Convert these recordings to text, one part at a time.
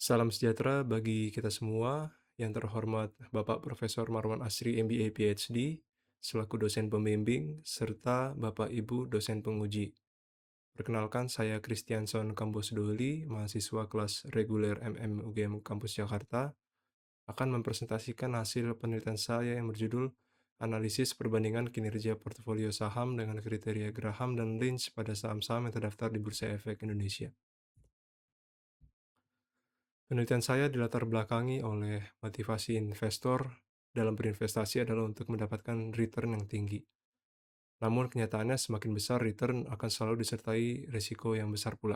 Salam sejahtera bagi kita semua. Yang terhormat Bapak Profesor Marwan Asri MBA PhD selaku dosen pembimbing serta Bapak Ibu dosen penguji. Perkenalkan, saya Christianson Kampus Doli, mahasiswa kelas reguler MM UGM Kampus Jakarta, akan mempresentasikan hasil penelitian saya yang berjudul Analisis Perbandingan Kinerja Portofolio Saham dengan Kriteria Graham dan Lynch pada saham-saham yang terdaftar di Bursa Efek Indonesia. Penelitian saya dilatar belakangi oleh motivasi investor dalam berinvestasi adalah untuk mendapatkan return yang tinggi. Namun kenyataannya semakin besar return akan selalu disertai risiko yang besar pula.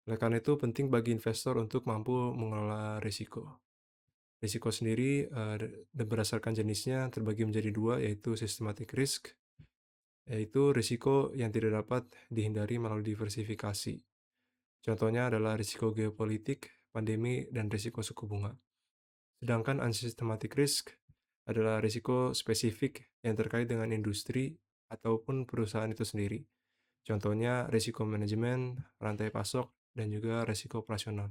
Oleh karena itu penting bagi investor untuk mampu mengelola risiko. Risiko sendiri dan berdasarkan jenisnya terbagi menjadi dua, yaitu systematic risk, yaitu risiko yang tidak dapat dihindari melalui diversifikasi. Contohnya adalah risiko geopolitik, pandemi, dan risiko suku bunga. Sedangkan unsystematic risk adalah risiko spesifik yang terkait dengan industri ataupun perusahaan itu sendiri. Contohnya risiko manajemen, rantai pasok, dan juga risiko operasional.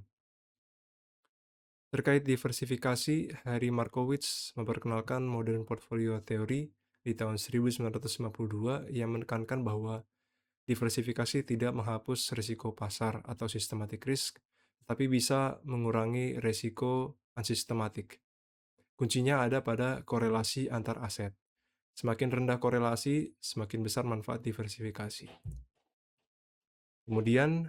Terkait diversifikasi, Harry Markowitz memperkenalkan modern portfolio theory di tahun 1952 yang menekankan bahwa diversifikasi tidak menghapus risiko pasar atau systematic risk, tapi bisa mengurangi risiko unsystematic. Kuncinya ada pada korelasi antar aset. Semakin rendah korelasi, semakin besar manfaat diversifikasi. Kemudian,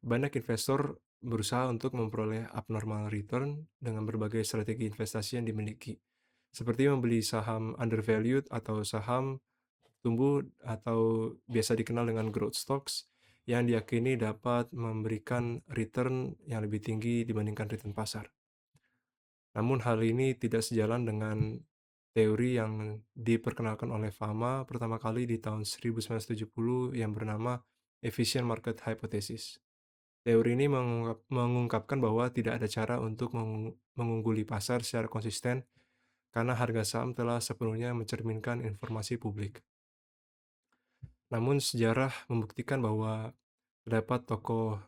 banyak investor berusaha untuk memperoleh abnormal return dengan berbagai strategi investasi yang dimiliki, seperti membeli saham undervalued atau saham tumbuh atau biasa dikenal dengan growth stocks yang diyakini dapat memberikan return yang lebih tinggi dibandingkan return pasar. Namun hal ini tidak sejalan dengan teori yang diperkenalkan oleh Fama pertama kali di tahun 1970 yang bernama Efficient Market Hypothesis. Teori ini mengungkapkan bahwa tidak ada cara untuk mengungguli pasar secara konsisten karena harga saham telah sepenuhnya mencerminkan informasi publik. Namun sejarah membuktikan bahwa terdapat tokoh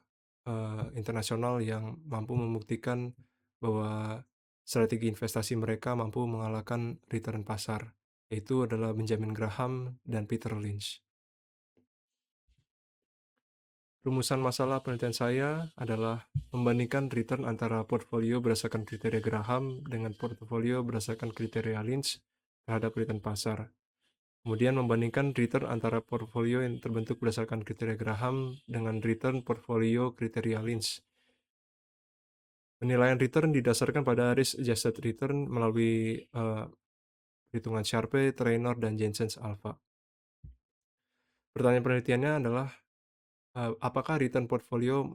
internasional yang mampu membuktikan bahwa strategi investasi mereka mampu mengalahkan return pasar, yaitu adalah Benjamin Graham dan Peter Lynch. Rumusan masalah penelitian saya adalah membandingkan return antara portfolio berdasarkan kriteria Graham dengan portfolio berdasarkan kriteria Lynch terhadap return pasar. Kemudian membandingkan return antara portfolio yang terbentuk berdasarkan kriteria Graham dengan return portfolio kriteria Lynch. Penilaian return didasarkan pada risk adjusted return melalui hitungan Sharpe, Traynor, dan Jensen's Alpha. Pertanyaan penelitiannya adalah apakah return portfolio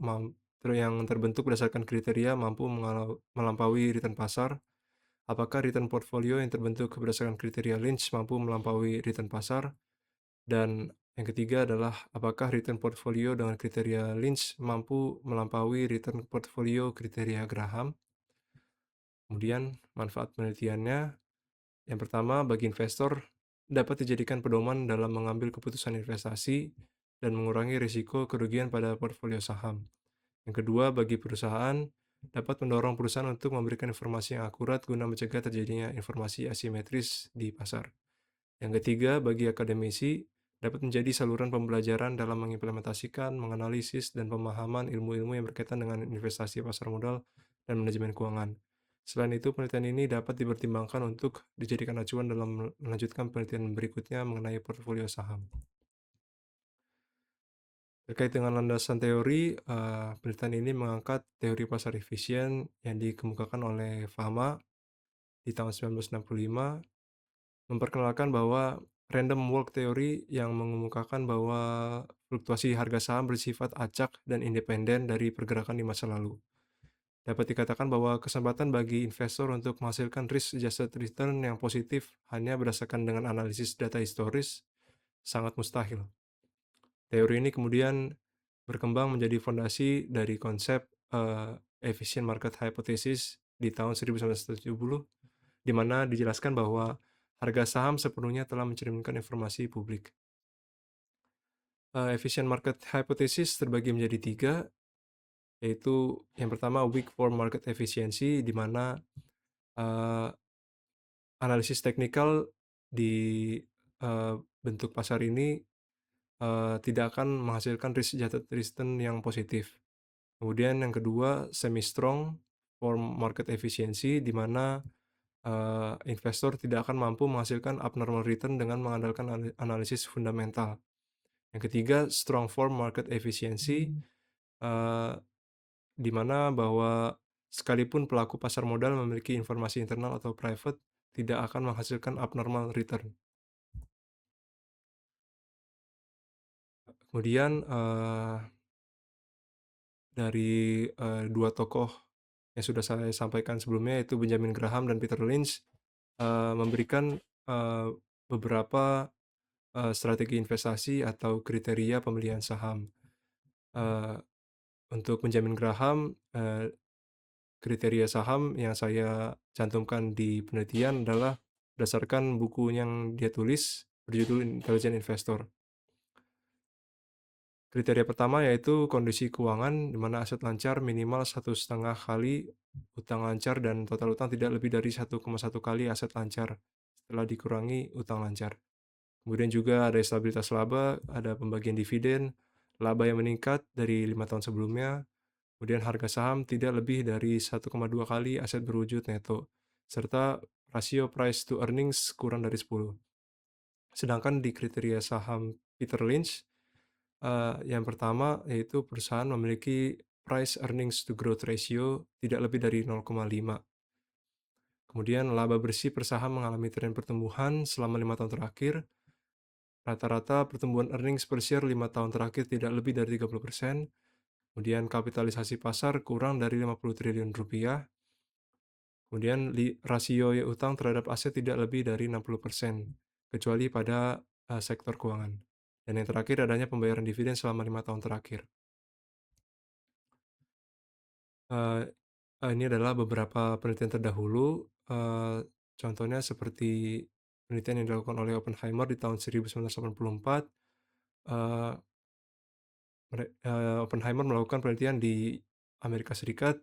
yang terbentuk berdasarkan kriteria mampu melampaui return pasar? Apakah return portfolio yang terbentuk berdasarkan kriteria Lynch mampu melampaui return pasar? Dan yang ketiga adalah apakah return portfolio dengan kriteria Lynch mampu melampaui return portfolio kriteria Graham? Kemudian manfaat penelitiannya, yang pertama bagi investor dapat dijadikan pedoman dalam mengambil keputusan investasi dan mengurangi risiko kerugian pada portfolio saham. Yang kedua, bagi perusahaan dapat mendorong perusahaan untuk memberikan informasi yang akurat guna mencegah terjadinya informasi asimetris di pasar. Yang ketiga, bagi akademisi dapat menjadi saluran pembelajaran dalam mengimplementasikan, menganalisis, dan pemahaman ilmu-ilmu yang berkaitan dengan investasi pasar modal dan manajemen keuangan. Selain itu, penelitian ini dapat dipertimbangkan untuk dijadikan acuan dalam melanjutkan penelitian berikutnya mengenai portofolio saham. Terkait dengan landasan teori, penelitian ini mengangkat teori pasar efisien yang dikemukakan oleh Fama di tahun 1965, memperkenalkan bahwa random walk theory yang mengemukakan bahwa fluktuasi harga saham bersifat acak dan independen dari pergerakan di masa lalu. Dapat dikatakan bahwa kesempatan bagi investor untuk menghasilkan risk-adjusted return yang positif hanya berdasarkan dengan analisis data historis sangat mustahil. Teori ini kemudian berkembang menjadi fondasi dari konsep efficient market hypothesis di tahun 1970, di mana dijelaskan bahwa harga saham sepenuhnya telah mencerminkan informasi publik. Efficient market hypothesis terbagi menjadi tiga, yaitu yang pertama weak for market efficiency, di mana, eee, analisis teknikal di, bentuk pasar ini, tidak akan menghasilkan risk-adjusted return yang positif. Kemudian yang kedua, semi strong for market efficiency, di mana, investor tidak akan mampu menghasilkan abnormal return dengan mengandalkan analisis fundamental. Yang ketiga, strong for market efficiency, eee, di mana bahwa sekalipun pelaku pasar modal memiliki informasi internal atau private, tidak akan menghasilkan abnormal return. Kemudian, dari, 2 tokoh yang sudah saya sampaikan sebelumnya, yaitu Benjamin Graham dan Peter Lynch, memberikan, beberapa, strategi investasi atau kriteria pemilihan saham. Eee, untuk Benjamin Graham, kriteria saham yang saya cantumkan di penelitian adalah berdasarkan buku yang dia tulis berjudul Intelligent Investor. Kriteria pertama yaitu kondisi keuangan, di mana aset lancar minimal 1,5 kali utang lancar dan total utang tidak lebih dari 1,1 kali aset lancar setelah dikurangi utang lancar. Kemudian juga ada stabilitas laba, ada pembagian dividen, laba yang meningkat dari 5 tahun sebelumnya, kemudian harga saham tidak lebih dari 1,2 kali aset berwujud neto, serta rasio price to earnings kurang dari 10. Sedangkan di kriteria saham Peter Lynch, yang pertama yaitu perusahaan memiliki price earnings to growth ratio tidak lebih dari 0,5. Kemudian laba bersih per saham mengalami tren pertumbuhan selama 5 tahun terakhir. Rata-rata pertumbuhan earnings per share 5 tahun terakhir tidak lebih dari 30%. Kemudian kapitalisasi pasar kurang dari 50 triliun rupiah. Kemudian rasio utang terhadap aset tidak lebih dari 60%, kecuali pada sektor keuangan. Dan yang terakhir adanya pembayaran dividen selama 5 tahun terakhir. Eee ini adalah beberapa penelitian terdahulu, contohnya seperti penelitian yang dilakukan oleh Oppenheimer di tahun 1984. eee Oppenheimer melakukan penelitian di Amerika Serikat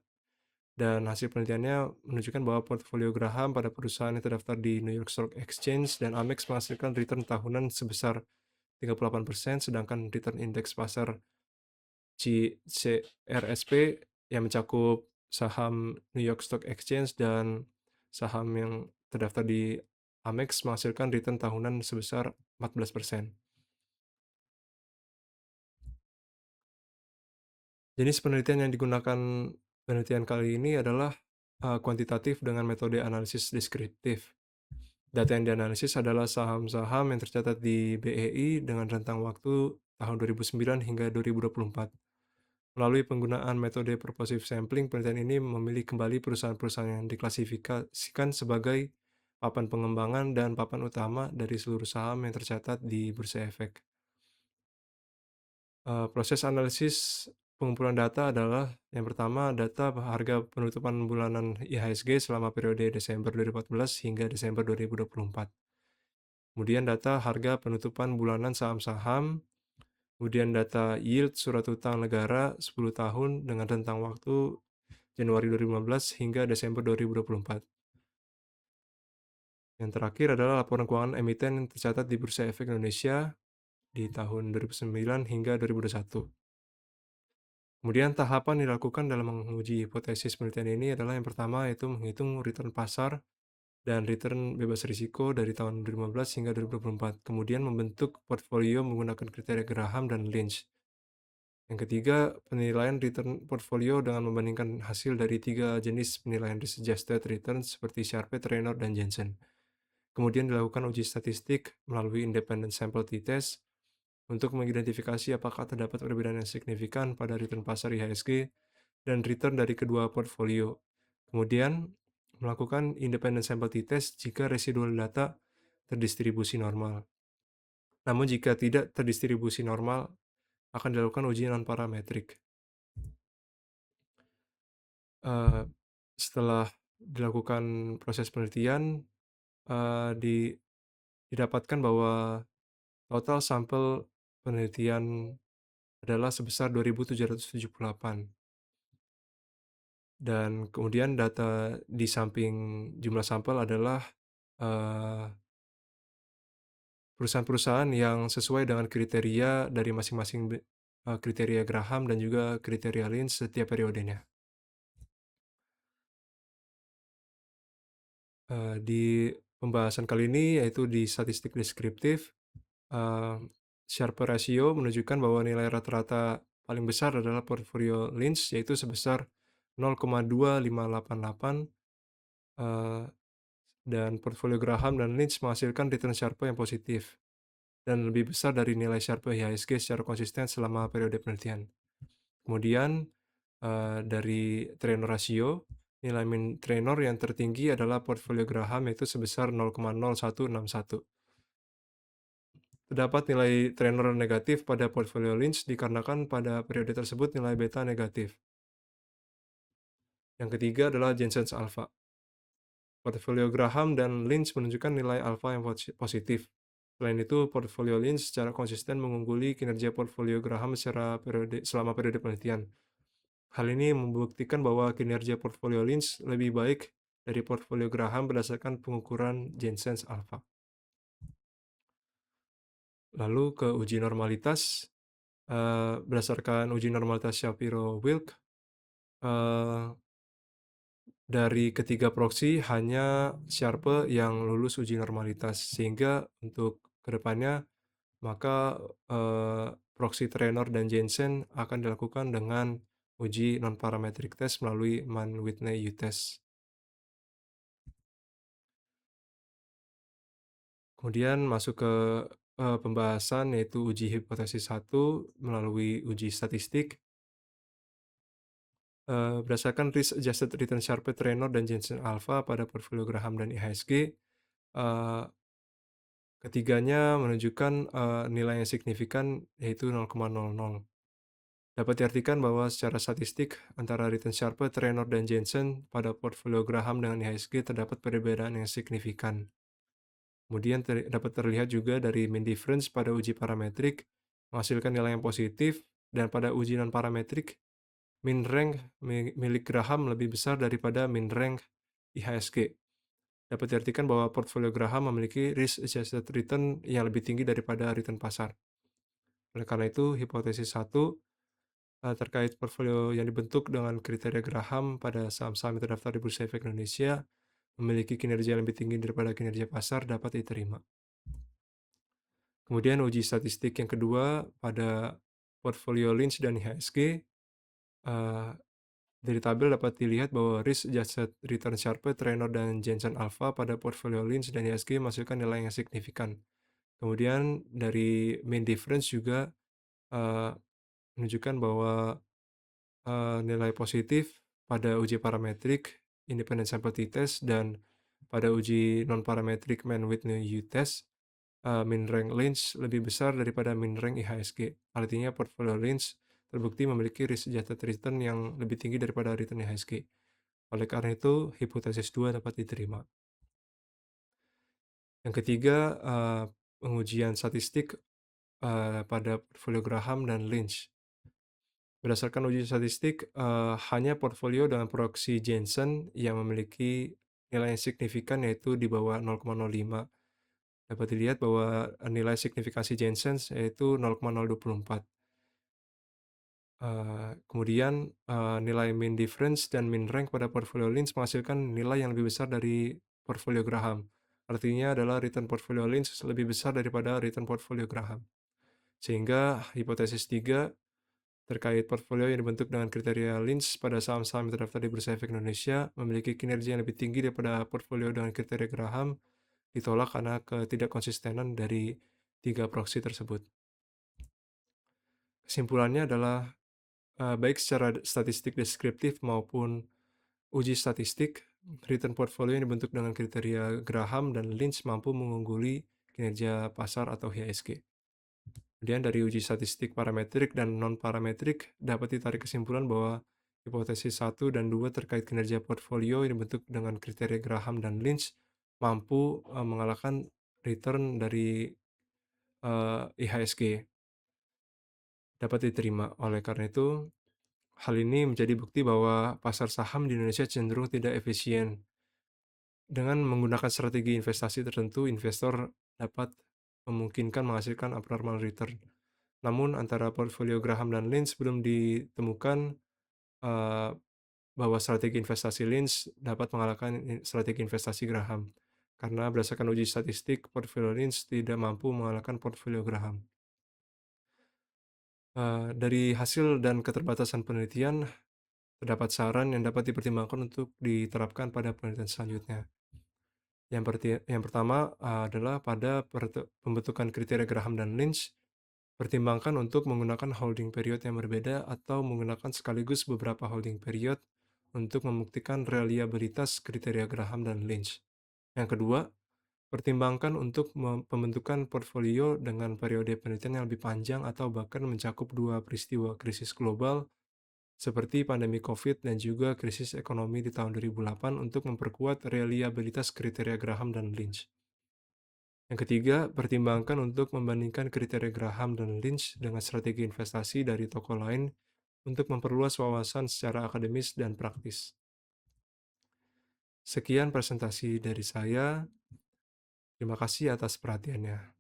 dan hasil penelitiannya menunjukkan bahwa portofolio Graham pada perusahaan yang terdaftar di New York Stock Exchange dan Amex menghasilkan return tahunan sebesar 38%, sedangkan return indeks pasar CRSP yang mencakup saham New York Stock Exchange dan saham yang terdaftar di Amex menghasilkan return tahunan sebesar 14%. Jenis penelitian yang digunakan penelitian kali ini adalah, kuantitatif dengan metode analisis deskriptif. Data yang dianalisis adalah saham-saham yang tercatat di BEI dengan rentang waktu tahun 2009 hingga 2024. Melalui penggunaan metode purposive sampling, penelitian ini memilih kembali perusahaan-perusahaan yang diklasifikasikan sebagai papan pengembangan dan papan utama dari seluruh saham yang tercatat di Bursa Efek. Proses analisis pengumpulan data adalah yang pertama, data harga penutupan bulanan IHSG selama periode Desember 2014 hingga Desember 2024. Kemudian data harga penutupan bulanan saham-saham, kemudian data yield surat utang negara 10 tahun dengan rentang waktu Januari 2015 hingga Desember 2024. Yang terakhir adalah laporan keuangan emiten yang tercatat di Bursa Efek Indonesia di tahun 2009 hingga 2021. Kemudian tahapan dilakukan dalam menguji hipotesis penelitian ini adalah yang pertama yaitu menghitung return pasar dan return bebas risiko dari tahun 2015 hingga 2024. Kemudian membentuk portfolio menggunakan kriteria Graham dan Lynch. Yang ketiga, penilaian return portfolio dengan membandingkan hasil dari 3 jenis penilaian risk-adjusted return seperti Sharpe, Traynor, dan Jensen. Kemudian dilakukan uji statistik melalui independent sample t-test untuk mengidentifikasi apakah terdapat perbedaan yang signifikan pada return pasar IHSG dan return dari kedua portfolio. Kemudian, melakukan independent sample t-test jika residual data terdistribusi normal. Namun jika tidak terdistribusi normal, akan dilakukan uji non-parametrik. Setelah dilakukan proses penelitian, didapatkan bahwa total sampel penelitian adalah sebesar 2.778. dan kemudian data di samping jumlah sampel adalah, eee, perusahaan-perusahaan yang sesuai dengan kriteria dari masing-masing kriteria Graham dan juga kriteria Lynch setiap periodenya. Di pembahasan kali ini yaitu di statistik deskriptif, eee, Sharpe ratio menunjukkan bahwa nilai rata-rata paling besar adalah portfolio Lynch yaitu sebesar 0,2588, eee, dan portfolio Graham dan Lynch menghasilkan return Sharpe yang positif dan lebih besar dari nilai Sharpe IHSG secara konsisten selama periode penelitian. Kemudian, dari Trainor ratio, nilai mean Trainor yang tertinggi adalah portfolio Graham yaitu sebesar 0,0161. Terdapat nilai Trainor negatif pada portfolio Lynch dikarenakan pada periode tersebut nilai beta negatif. Yang ketiga adalah Jensen's alpha. Portfolio Graham dan Lynch menunjukkan nilai alpha yang positif. Selain itu, portfolio Lynch secara konsisten mengungguli kinerja portfolio Graham selama periode penelitian. Hal ini membuktikan bahwa kinerja portfolio Lynch lebih baik dari portfolio Graham berdasarkan pengukuran Jensen's alpha. Lalu ke uji normalitas, berdasarkan uji normalitas Shapiro-Wilk, eee, dari ketiga proksi hanya Sharpe yang lulus uji normalitas, sehingga untuk kedepannya maka, proksi Trainor dan Jensen akan dilakukan dengan uji non-parametric test melalui Mann-Whitney U-test. Kemudian masuk ke, pembahasan yaitu uji hipotesis 1 melalui uji statistik, berdasarkan risk adjusted return Sharpe, Trainor, dan Jensen alpha pada portfolio Graham dan IHSG, eee, ketiganya menunjukkan, nilai yang signifikan yaitu 0,00. Dapat diartikan bahwa secara statistik antara return Sharpe, Trainor, dan Jensen pada portfolio Graham dengan IHSG terdapat perbedaan yang signifikan. Kemudian dapat terlihat juga dari mean difference pada uji parametrik menghasilkan nilai yang positif, dan pada uji non parametrik mean rank milik Graham lebih besar daripada mean rank IHSG. Dapat diartikan bahwa portfolio Graham memiliki risk adjusted return yang lebih tinggi daripada return pasar. Oleh karena itu, hipotesis 1 terkait portfolio yang dibentuk dengan kriteria Graham pada saham-saham yang terdaftar di Bursa Efek Indonesia memiliki kinerja yang lebih tinggi daripada kinerja pasar dapat diterima. Kemudian uji statistik yang kedua pada portfolio Lynch dan IHSG, eee, dari tabel dapat dilihat bahwa risk adjusted return Sharpe, Trainor, dan Jensen alpha pada portfolio Lynch dan IHSG menghasilkan nilai yang signifikan. Kemudian dari mean difference juga, eee, menunjukkan bahwa, nilai positif pada uji parametrik independent sample t-test dan pada uji non parametrik Mann-Whitney U-test, mean rank Lynch lebih besar daripada mean rank IHSG. Artinya portfolio Lynch terbukti memiliki risk adjusted return yang lebih tinggi daripada return IHSG. Oleh karena itu, hipotesis 2 dapat diterima. Yang ketiga, pengujian statistik, pada portfolio Graham dan Lynch. Berdasarkan uji statistik, hanya portfolio dengan proksi Jensen yang memiliki nilai yang signifikan yaitu di bawah 0,05. Dapat dilihat bahwa nilai signifikansi Jensen yaitu 0,024. Kemudian, nilai mean difference dan mean rank pada portfolio Lynch menghasilkan nilai yang lebih besar dari portfolio Graham. Artinya adalah return portfolio Lynch lebih besar daripada return portfolio Graham. Sehingga hipotesis 3 terkait portfolio yang dibentuk dengan kriteria Lynch pada saham-saham yang terdaftar di Bursa Efek Indonesia memiliki kinerja yang lebih tinggi daripada portfolio dengan kriteria Graham ditolak karena ketidakkonsistenan dari 3 proksi tersebut. Kesimpulannya adalah, baik secara statistik deskriptif maupun uji statistik, return portfolio yang dibentuk dengan kriteria Graham dan Lynch mampu mengungguli kinerja pasar atau IHSG. Kemudian dari uji statistik parametrik dan non-parametrik dapat ditarik kesimpulan bahwa hipotesis 1 dan 2 terkait kinerja portfolio yang dibentuk dengan kriteria Graham dan Lynch mampu mengalahkan return dari IHSG dapat diterima. Oleh karena itu, Hal ini menjadi bukti bahwa pasar saham di Indonesia cenderung tidak efisien. Dengan menggunakan strategi investasi tertentu, investor dapat memungkinkan menghasilkan abnormal return. Namun antara portfolio Graham dan Lynch belum ditemukan eee, bahwa strategi investasi Lynch dapat mengalahkan strategi investasi Graham. Karena berdasarkan uji statistik, portfolio Lynch tidak mampu mengalahkan portfolio Graham. Dari hasil dan keterbatasan penelitian, terdapat saran yang dapat dipertimbangkan untuk diterapkan pada penelitian selanjutnya. Yang pertama adalah pada pembentukan kriteria Graham dan Lynch, pertimbangkan untuk menggunakan holding period yang berbeda atau menggunakan sekaligus beberapa holding period untuk membuktikan reliabilitas kriteria Graham dan Lynch. Yang kedua, pertimbangkan untuk pembentukan portfolio dengan periode penelitian yang lebih panjang atau bahkan mencakup dua peristiwa krisis global seperti pandemi COVID dan juga krisis ekonomi di tahun 2008 untuk memperkuat reliabilitas kriteria Graham dan Lynch. Yang ketiga, pertimbangkan untuk membandingkan kriteria Graham dan Lynch dengan strategi investasi dari toko lain untuk memperluas wawasan secara akademis dan praktis. Sekian presentasi dari saya. Terima kasih atas perhatiannya.